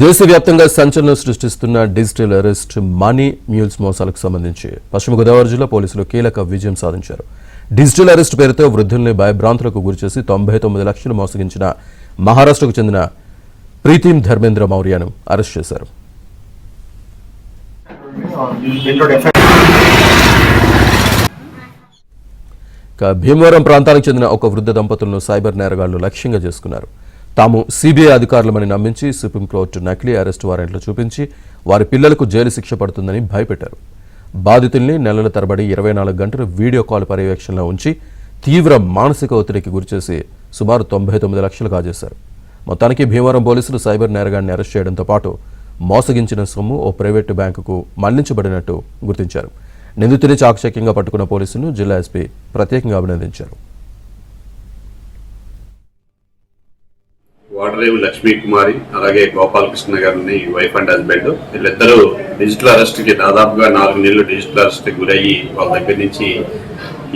దేశవ్యాప్తంగా సంచలనం సృష్టిస్తున్న digital arrest money మ్యూల్స్ మోసాలకు సంబంధించి పశ్చిమ గోదావరి జిల్లా పోలీసులు కీలక విజయం సాధించారు. డిజిటల్ అరెస్ట్ పేరుతో వృద్ధుల్ని భయభ్రాంతులకు గురిచేసి 99 లక్షలు మోసగించిన మహారాష్ట్రకు చెందిన ప్రీతిం ధర్మేంద్ర మౌర్యను అరెస్ట్ చేశారు. భీమవరం ప్రాంతానికి చెందిన ఒక వృద్ధ దంపతులను సైబర్ నేరగాళ్లు లక్ష్యంగా చేసుకున్నారు. తాము సిబిఐ అధికారులమని నమ్మించి సుప్రీంకోర్టు నకిలీ అరెస్టు వారెంట్లు చూపించి వారి పిల్లలకు జైలు శిక్ష పడుతుందని భయపెట్టారు. బాధితుల్ని నెలల తరబడి 24 గంటలు వీడియో కాల్ పర్యవేక్షణలో ఉంచి తీవ్ర మానసిక ఒత్తిడికి గురిచేసి సుమారు 99 లక్షలు కాజేశారు. మొత్తానికి భీమవరం పోలీసులు సైబర్ నేరగాడిని అరెస్ట్ చేయడంతో పాటు మోసగించిన సొమ్ము ఓ ప్రైవేటు బ్యాంకుకు మళ్లించబడినట్టు గుర్తించారు. నిందితుని చాకచక్యంగా పట్టుకున్న పోలీసులను జిల్లా ఎస్పీ ప్రత్యేకంగా అభినందించారు. వాడరేవు లక్ష్మీ కుమారి అలాగే గోపాలకృష్ణ గారిని వైఫ్ అండ్ హస్బెండ్ వీళ్ళిద్దరూ డిజిటల్ అరెస్ట్ కి దాదాపుగా 4 నెలలు డిజిటల్ అరెస్ట్ కి గురయ్యి వాళ్ళ దగ్గర నుంచి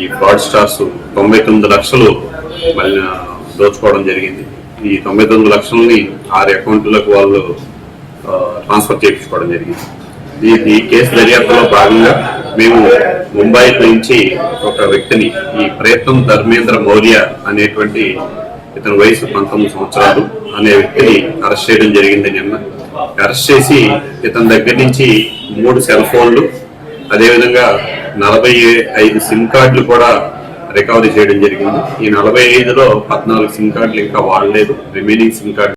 ఈ ఫ్రాడ్ స్టార్స్ 99 లక్షలు మళ్ళీ దోచుకోవడం జరిగింది. ఈ 99 లక్షలని 6 అకౌంట్లకు వాళ్ళు ట్రాన్స్ఫర్ చేయించుకోవడం జరిగింది. ఈ కేసు దర్యాప్తులో భాగంగా మేము ముంబై నుంచి ఒక వ్యక్తిని ఈ ప్రీతం ధర్మేంద్ర మౌర్య అనేటువంటి ఇతని వయసు 19 సంవత్సరాలు అనే వ్యక్తిని అరెస్ట్ చేయడం జరిగింది. నిన్న అరెస్ట్ చేసి ఇతని దగ్గర నుంచి 3 సెల్ ఫోన్లు అదేవిధంగా 45 సిమ్ కార్డులు కూడా రికవరీ చేయడం జరిగింది. ఈ 45లో 14 సిమ్ కార్డులు ఇంకా వాడలేదు. Remaining SIM card